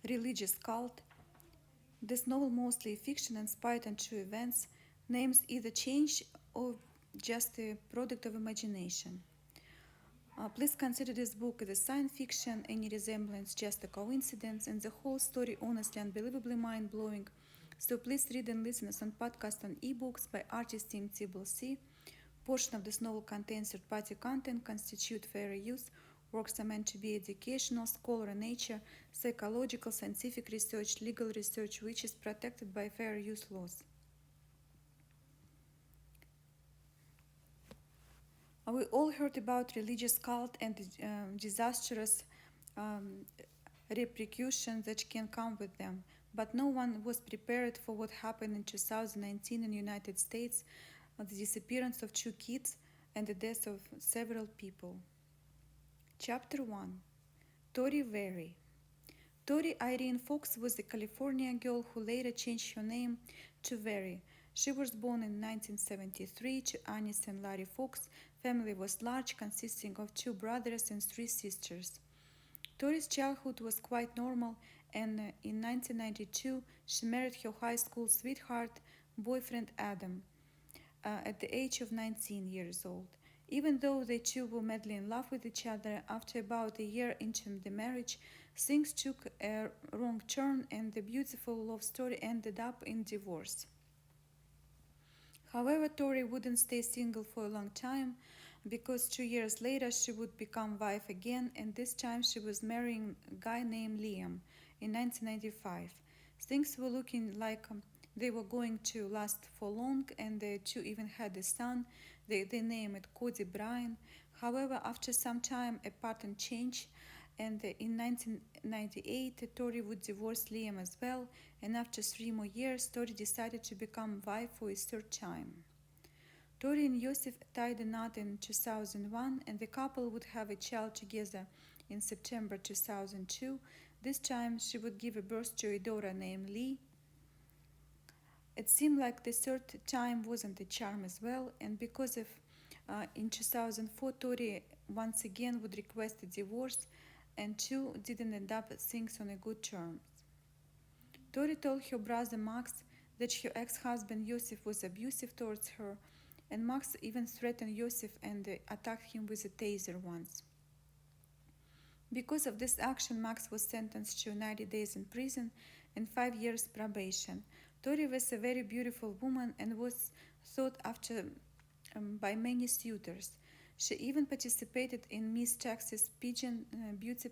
religious cult. This novel, mostly fiction inspired on true events, names either change or just a product of imagination. Please consider this book as a science fiction, any resemblance just a coincidence, and the whole story honestly unbelievably mind blowing. So please read and listen us on podcast and ebooks by artist TMTBellC. Portion of this novel contains third-party content, constitute fair use. Works are meant to be educational, scholar in nature, psychological, scientific research, legal research, which is protected by fair use laws. We all heard about religious cult and the disastrous um, repercussions that can come with them, but no one was prepared for what happened in 2019 in the United States, the disappearance of 2 kids and the death of several people. Chapter 1. Tori Very. Tori Irene Fox was a California girl who later changed her name to Very. She was born in 1973 to Anis and Larry Fox. Family was large, consisting of 2 brothers and 3 sisters. Tori's childhood was quite normal, and in 1992 she married her high school sweetheart boyfriend Adam at the age of 19 years old. Even though they two were madly in love with each other, after about a year into the marriage, things took a wrong turn and the beautiful love story ended up in divorce. However, Tori wouldn't stay single for a long time because 2 years later she would become wife again, and this time she was marrying a guy named Liam in 1995. Things were looking like they were going to last for long, and the two even had a son. They named it Cody Bryan. However, after some time, a pattern changed, and in 1998, Tori would divorce Liam as well, and after 3 more years, Tori decided to become wife for a third time. Tori and Yosef tied a knot in 2001, and the couple would have a child together in September 2002. This time, she would give birth to a daughter named Lee. It seemed like the third time wasn't a charm as well, and because of in 2004, Tori once again would request a divorce, and two didn't end up things on a good terms. Tori told her brother Max that her ex-husband Yosef was abusive towards her, and Max even threatened Yosef and attacked him with a taser once. Because of this action, Max was sentenced to 90 days in prison and 5 years probation. Tori was a very beautiful woman and was sought after by many suitors. She even participated in Miss Texas beauty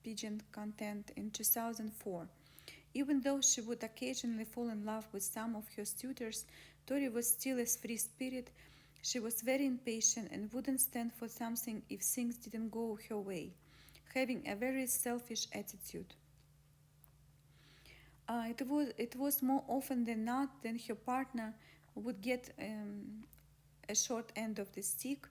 pageant contest in 2004. Even though she would occasionally fall in love with some of her suitors, Tori was still a free spirit. She was very impatient and wouldn't stand for something if things didn't go her way, having a very selfish attitude. It was more often than not that her partner would get a short end of the stick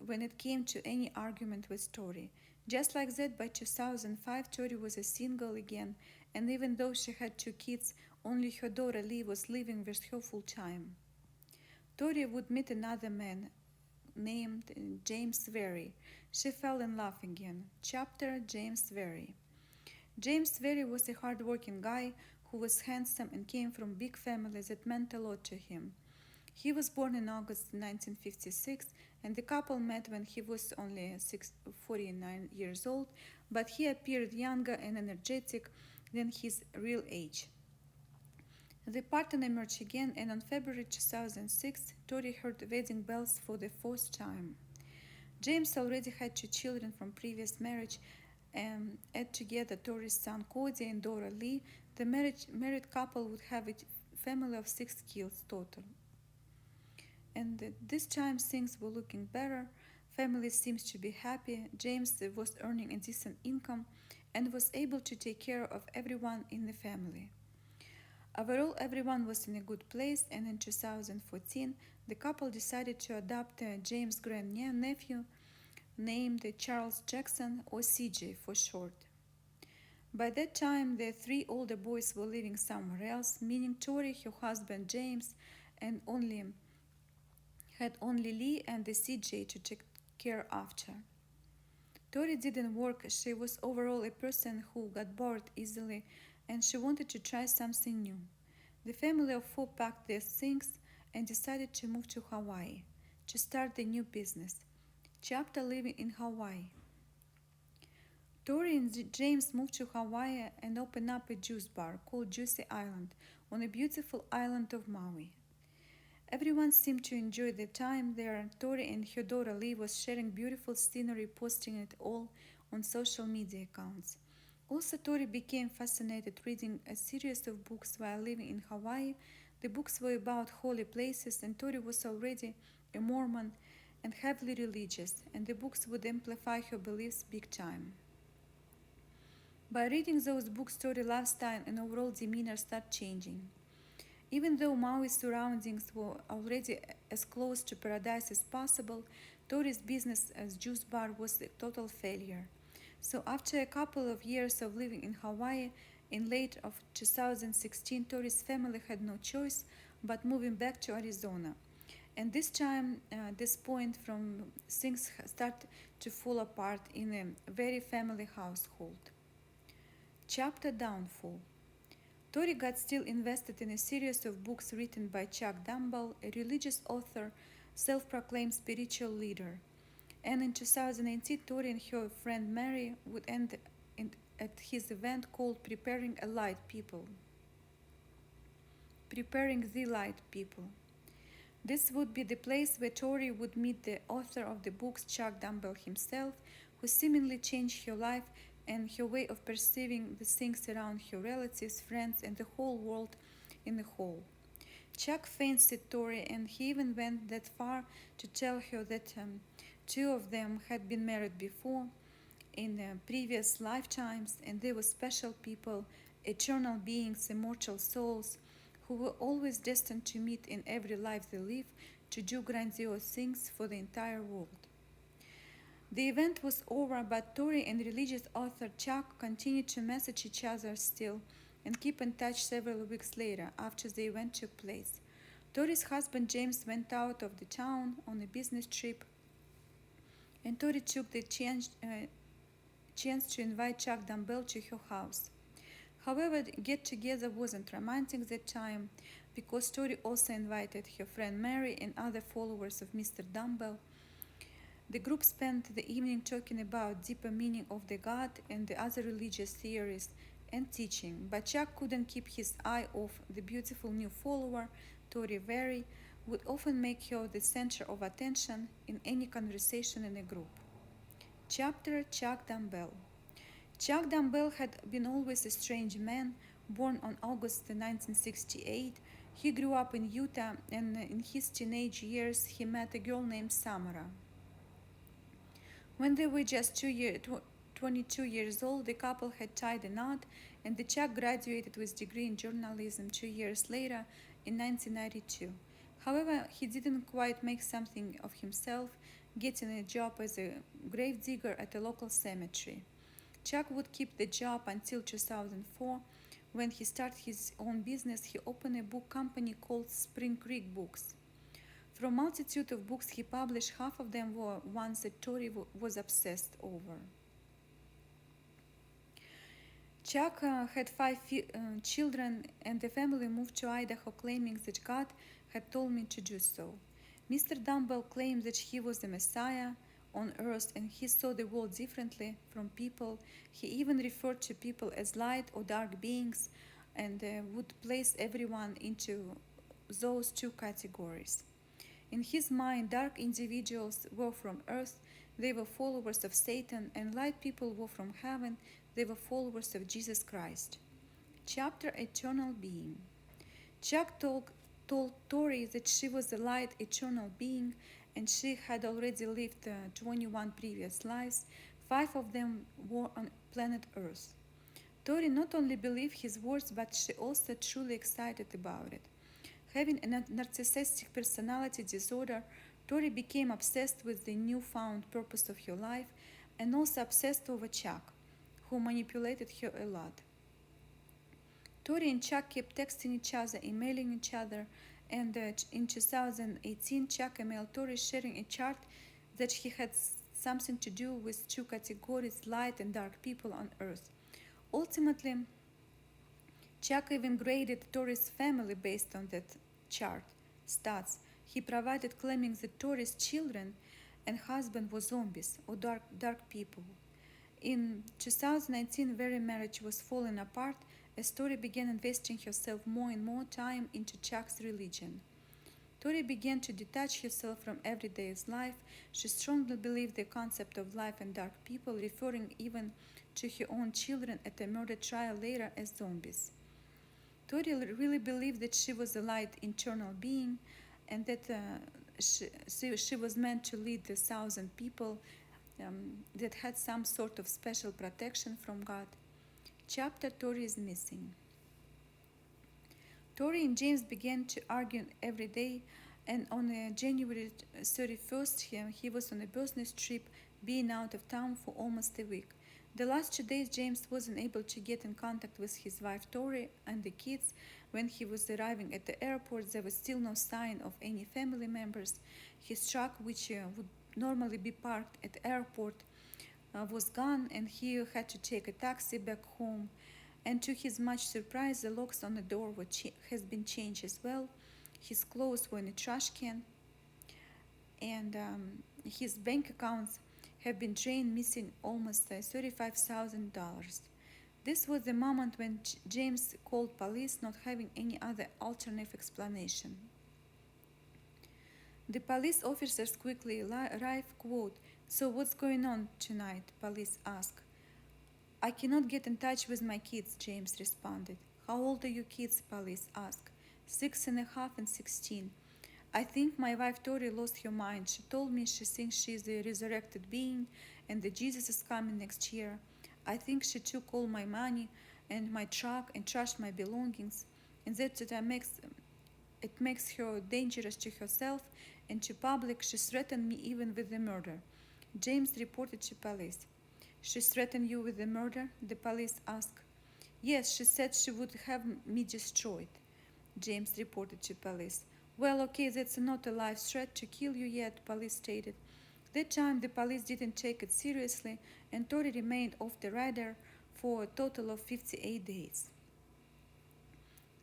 when it came to any argument with Tori. Just like that, by 2005, Tori was a single again, and even though she had 2 kids, only her daughter Lee was living with her full time. Tori would meet another man named James Very. She fell in love again. Chapter James Very. James Very was a hard-working guy who was handsome and came from a big family that meant a lot to him. He was born in August 1956, and the couple met when he was only 49 years old, but he appeared younger and energetic than his real age. The pattern emerged again, and on February 2006, Tori heard wedding bells for the fourth time. James already had 2 children from previous marriage, and add together Tori's son Cody and daughter Lee, the married couple would have a family of 6 kids total. And this time things were looking better. Family seems to be happy. James was earning a decent income and was able to take care of everyone in the family. Overall, everyone was in a good place, and in 2014, the couple decided to adopt James' grandnephew named Charles Jackson, or CJ for short. By that time, the 3 older boys were living somewhere else, meaning Tori, her husband James, and had only Lee and the CJ to take care after. Tori didn't work, she was overall a person who got bored easily and she wanted to try something new. The family of four packed their things and decided to move to Hawaii to start a new business. Chapter living in Hawaii. Tori and James moved to Hawaii and opened up a juice bar called Juicy Island on a beautiful island of Maui. Everyone seemed to enjoy their time there. Tori and her daughter Lee was sharing beautiful scenery, posting it all on social media accounts. Also, Tori became fascinated reading a series of books while living in Hawaii. The books were about holy places, and Tori was already a Mormon and heavily religious, and the books would amplify her beliefs big time. By reading those books, Tori's lifestyle and overall demeanor started changing. Even though Maui's surroundings were already as close to paradise as possible, Tori's business as juice bar was a total failure. So after a couple of years of living in Hawaii, in late of 2016, Tori's family had no choice but moving back to Arizona. And this point from things start to fall apart in a very family household. Chapter Downfall. Tori got still invested in a series of books written by Chuck Dumbell, a religious author, self-proclaimed spiritual leader. And in 2018, Tori and her friend Mary would end at his event called Preparing the Light People. This would be the place where Tori would meet the author of the books, Chuck Dumbell himself, who seemingly changed her life and her way of perceiving the things around her relatives, friends, and the whole world in the whole. Chuck fancied Tori, and he even went that far to tell her that two of them had been married before in previous lifetimes, and they were special people, eternal beings, immortal souls, who were always destined to meet in every life they live to do grandiose things for the entire world. The event was over, but Tori and religious author Chuck continued to message each other still and keep in touch several weeks later after the event took place. Tori's husband James went out of the town on a business trip, and Tori took the chance to invite Chuck Dumbell to her house. However, the get together wasn't romantic that time because Tori also invited her friend Mary and other followers of Mr. Dumbell. The group spent the evening talking about deeper meaning of the God and the other religious theories and teaching, but Chuck couldn't keep his eye off the beautiful new follower, Tori Very, would often make her the center of attention in any conversation in a group. Chapter Chuck Dumbell. Chuck Dumbell had been always a strange man, born on August 1968. He grew up in Utah, and in his teenage years he met a girl named Samara. When they were just 22 years old, the couple had tied a knot, and the Chuck graduated with a degree in journalism 2 years later in 1992. However, he didn't quite make something of himself, getting a job as a gravedigger at a local cemetery. Chuck would keep the job until 2004. When he started his own business, he opened a book company called Spring Creek Books. From a multitude of books he published, half of them were ones that Tori was obsessed over. Chuck had five children, and the family moved to Idaho, claiming that God had told me to do so. Mr. Dumbell claimed that he was the Messiah on earth and he saw the world differently from people. He even referred to people as light or dark beings and would place everyone into those two categories. In his mind, dark individuals were from earth, they were followers of Satan, and light people were from heaven, they were followers of Jesus Christ. Chapter Eternal Being. Chuck told Tori that she was a light eternal being and she had already lived 21 previous lives. 5 of them were on planet Earth. Tori not only believed his words, but she also truly excited about it. Having a narcissistic personality disorder, Tori became obsessed with the newfound purpose of her life and also obsessed over Chuck, who manipulated her a lot. Tori and Chuck kept texting each other, emailing each other, and in 2018, Chuck emailed Tori sharing a chart that he had something to do with two categories, light and dark people on Earth. Ultimately, Chuck even graded Toris' family based on that chart stats he provided, claiming that Toris' children and husband were zombies or dark people. In 2019, Very marriage was falling apart as Tori began investing herself more and more time into Chuck's religion. Tori began to detach herself from everyday life. She strongly believed the concept of life and dark people, referring even to her own children at a murder trial later as zombies. Tori really believed that she was a light internal being and that she was meant to lead the thousand people that had some sort of special protection from God. Chapter Tori is missing. Tori and James began to argue every day, and on January 31st, he was on a business trip, being out of town for almost a week. The last 2 days, James wasn't able to get in contact with his wife Tori and the kids. When he was arriving at the airport, there was still no sign of any family members. His truck, which would normally be parked at the airport, was gone, and he had to take a taxi back home. And to his much surprise, the locks on the door has been changed as well. His clothes were in a trash can, and his bank accounts have been drained, missing almost $35,000. This was the moment when James called police, not having any other alternative explanation. The police officers quickly arrived, quote, "So what's going on tonight?" police asked. "I cannot get in touch with my kids," James responded. "How old are your kids?" police asked. 6.5 and 16. "I think my wife Tori lost her mind. She told me she thinks she is a resurrected being and that Jesus is coming next year. I think she took all my money and my truck and trashed my belongings, and that it makes her dangerous to herself and to public. She threatened me even with the murder," James reported to police. "She threatened you with the murder?" the police asked. "Yes, she said she would have me destroyed," James reported to police. "Well, okay, that's not a live threat to kill you yet," police stated. That time the police didn't take it seriously, and Tori remained off the radar for a total of 58 days.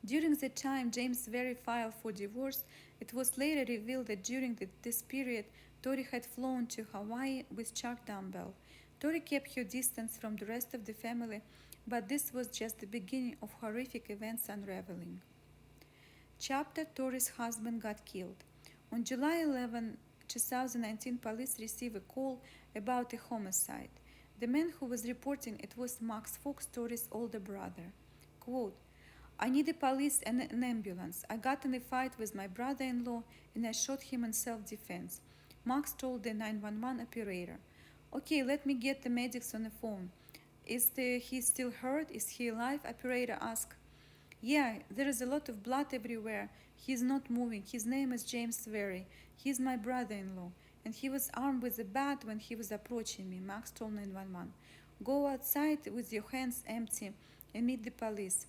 During that time, James Very filed for divorce. It was later revealed that during this period, Tori had flown to Hawaii with Chuck Dumbell. Tori kept her distance from the rest of the family, but this was just the beginning of horrific events unraveling. Chapter Tori's husband got killed. On July 11, 2019, police received a call about a homicide. The man who was reporting it was Max Fox, Tori's older brother. Quote, "I need the police and an ambulance. I got in a fight with my brother-in-law and I shot him in self-defense," Max told the 911 operator. "Okay, let me get the medics on the phone. He still hurt? Is he alive?" operator asked. "Yeah, there is a lot of blood everywhere. He's not moving. His name is James Very. He's my brother-in-law, and he was armed with a bat when he was approaching me," Max told 911. "Go outside with your hands empty and meet the police,"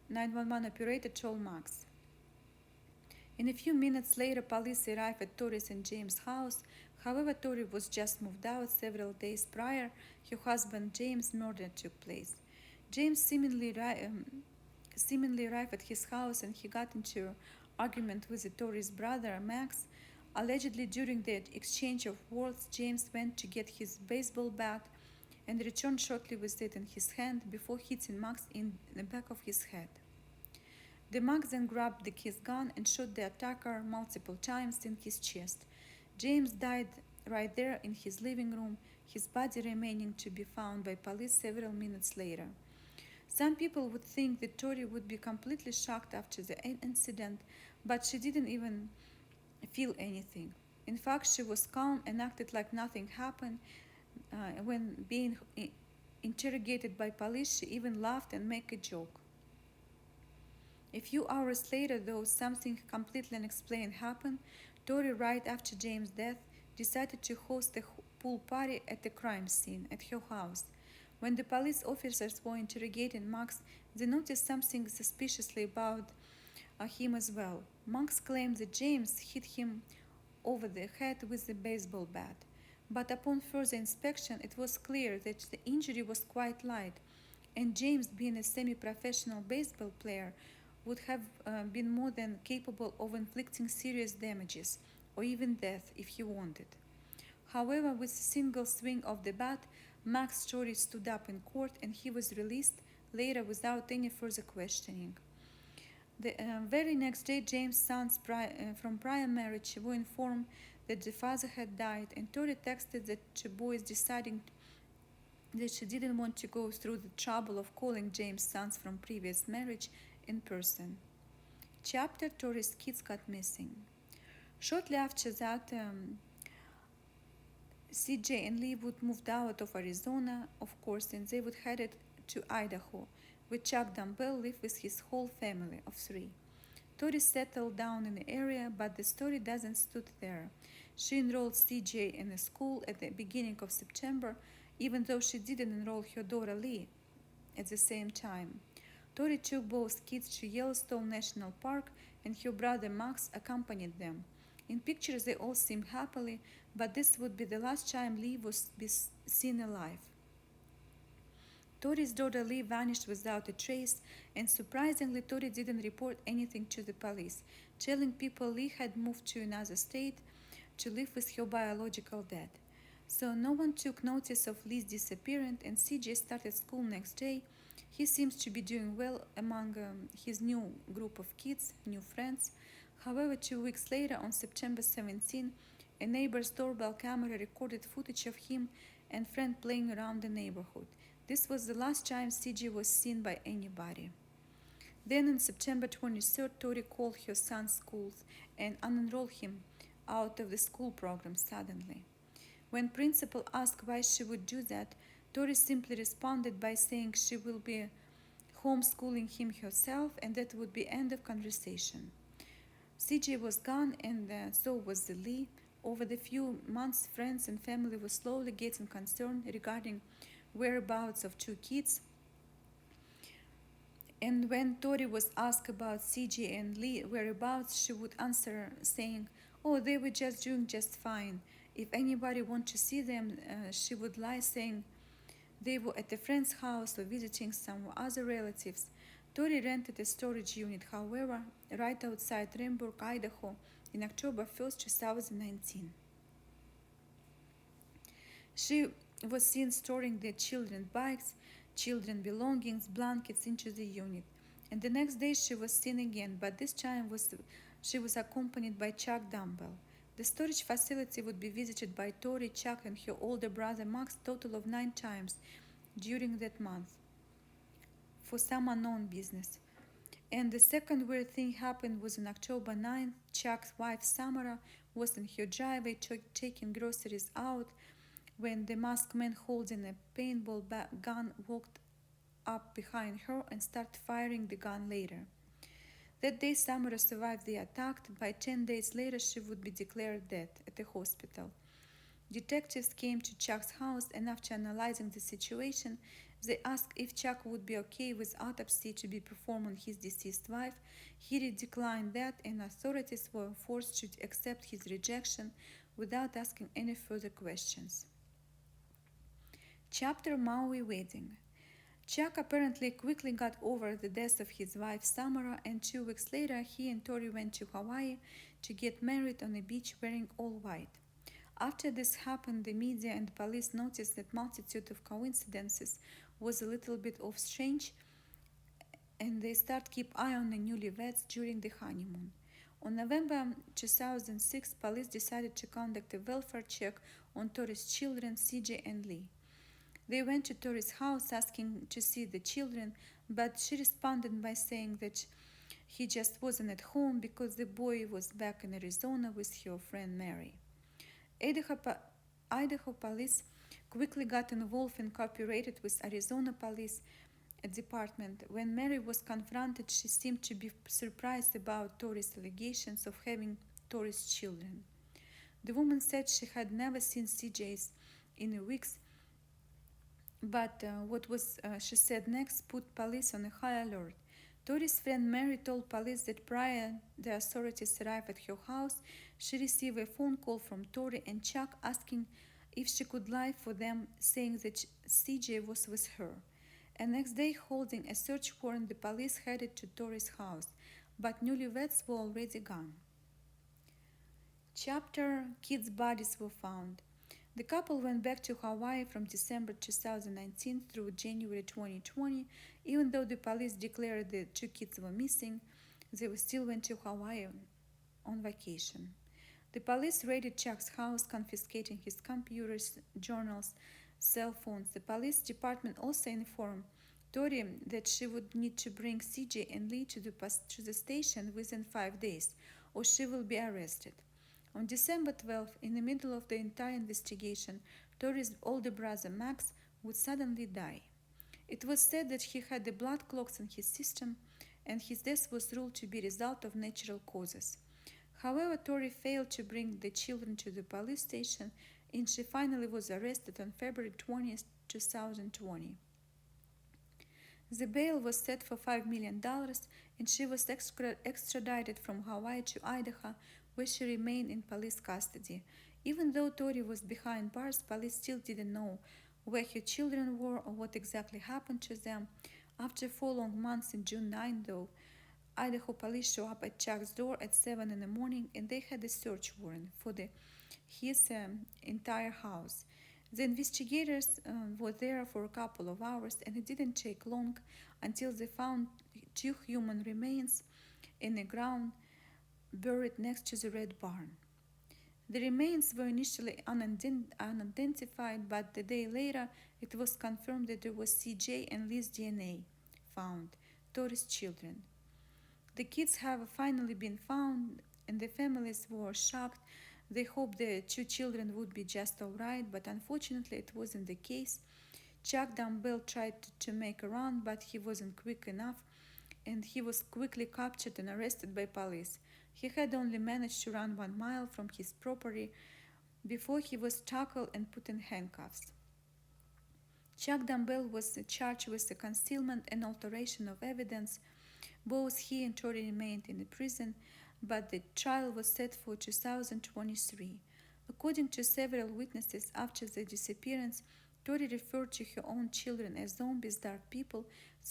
911 operator told Max. In a few minutes later, police arrived at Toris and James' house. However, Tori was just moved out. Several days prior, her husband James' murder took place. James seemingly arrived at his house, and he got into an argument with Tori's brother Max. Allegedly, during the exchange of words, James went to get his baseball bat and returned shortly with it in his hand before hitting Max in the back of his head. The Max then grabbed his gun and shot the attacker multiple times in his chest. James died right there in his living room, his body remaining to be found by police several minutes later. Some people would think that Tori would be completely shocked after the incident, but she didn't even feel anything. In fact, she was calm and acted like nothing happened. When being interrogated by police, she even laughed and made a joke. A few hours later, though, something completely unexplained happened. Tori, right after James' death, decided to host a pool party at the crime scene at her house. When the police officers were interrogating Max, they noticed something suspiciously about him as well. Max claimed that James hit him over the head with a baseball bat. But upon further inspection, it was clear that the injury was quite light, and James, being a semi professional baseball player, would have been more than capable of inflicting serious damages, or even death, if he wanted. However, with a single swing of the bat, Max Toris stood up in court and he was released later without any further questioning. The very next day, James' sons from prior marriage were informed that the father had died, and Tori texted the two boys, deciding that she didn't want to go through the trouble of calling James' sons from previous marriage in person. Chapter Tori's kids got missing. Shortly after that, CJ and Lee would moved out of Arizona, of course, and they would headed to Idaho, where Chuck Dumbell lived with his whole family of three. Tori settled down in the area, but the story doesn't stop there. She enrolled CJ in a school at the beginning of September, even though she didn't enroll her daughter Lee at the same time. Tori took both kids to Yellowstone National Park, and her brother Max accompanied them. In pictures, they all seemed happily, but this would be the last time Lee was seen alive. Tori's daughter Lee vanished without a trace, and surprisingly, Tori didn't report anything to the police, telling people Lee had moved to another state to live with her biological dad. So no one took notice of Lee's disappearance, and CJ started school next day. He seems to be doing well among his new group of kids, new friends. However, 2 weeks later, on September 17, a neighbor's doorbell camera recorded footage of him and friend playing around the neighborhood. This was the last time CJ was seen by anybody. Then on September 23rd, Tori called her son's schools and unenrolled him out of the school program suddenly. When principal asked why she would do that, Tori simply responded by saying she will be homeschooling him herself, and that would be end of conversation. CJ was gone, and so was the Lee. Over the few months, friends and family were slowly getting concerned regarding whereabouts of two kids. And when Tori was asked about CJ and Lee whereabouts, she would answer saying, "Oh, they were just doing just fine. If anybody wanted to see them," she would lie saying they were at a friend's house or visiting some other relatives. Tori rented a storage unit, however, right outside Ramburg, Idaho, in October 1st, 2019. She was seen storing the children's bikes, children's belongings, blankets into the unit. And the next day she was seen again, but this time she was accompanied by Chuck Dumbell. The storage facility would be visited by Tori, Chuck, and her older brother Max a total of 9 times during that month for some unknown business. And the second weird thing happened was on October 9th. Chuck's wife Samara was in her driveway taking groceries out when the masked man holding a paintball gun walked up behind her and started firing the gun later. That day, Samara survived the attack. By 10 days later, she would be declared dead at the hospital. Detectives came to Chuck's house, and after analyzing the situation, they asked if Chuck would be okay with autopsy to be performed on his deceased wife. He declined that, and authorities were forced to accept his rejection without asking any further questions. Chapter Maui Wedding. Chuck apparently quickly got over the death of his wife Samara, and 2 weeks later he and Tori went to Hawaii to get married on a beach wearing all white. After this happened, the media and police noticed that multitude of coincidences was a little bit of strange, and they start keep eye on the newlyweds during the honeymoon. On November 2006, police decided to conduct a welfare check on Tori's children, CJ and Lee. They went to Tori's house asking to see the children, but she responded by saying that he just wasn't at home because the boy was back in Arizona with her friend Mary. Idaho police quickly got involved and cooperated with Arizona police department. When Mary was confronted, she seemed to be surprised about Tori's allegations of having Tori's children. The woman said she had never seen CJ's in weeks, but she said next put police on a high alert. Tori's friend Mary told police that prior the authorities arrived at her house, she received a phone call from Tori and Chuck asking if she could lie for them, saying that CJ was with her. And next day, holding a search warrant, the police headed to Toris' house, but newlyweds were already gone. Chapter Kids' bodies were found. The couple went back to Hawaii from December 2019 through January 2020. Even though the police declared the two kids were missing, they still went to Hawaii on vacation. The police raided Chuck's house, confiscating his computers, journals, cell phones. The police department also informed Tori that she would need to bring CJ and Lee to the station within 5 days, or she will be arrested. On December 12th, in the middle of the entire investigation, Tori's older brother Max would suddenly die. It was said that he had the blood clots in his system, and his death was ruled to be a result of natural causes. However, Tori failed to bring the children to the police station, and she finally was arrested on February 20th, 2020. The bail was set for $5 million, and she was extradited from Hawaii to Idaho, where she remained in police custody. Even though Tori was behind bars, police still didn't know where her children were or what exactly happened to them. After 4 long months, in June 9, though, Idaho police showed up at Chuck's door at 7 in the morning, and they had a search warrant for his entire house. The investigators were there for a couple of hours, and it didn't take long until they found two human remains in the ground buried next to the red barn. The remains were initially unidentified, but a day later it was confirmed that there was CJ and Lee's DNA found, Toris' children. The kids have finally been found, and the families were shocked. They hoped the two children would be just alright, but unfortunately it wasn't the case. Chuck Dumbell tried to make a run, but he wasn't quick enough, and he was quickly captured and arrested by police. He had only managed to run 1 mile from his property before he was tackled and put in handcuffs. Chuck Dumbell was charged with the concealment and alteration of evidence. Both he and Tori remained in the prison, but the trial was set for 2023. According to several witnesses, after the disappearance, Tori referred to her own children as zombies, dark people,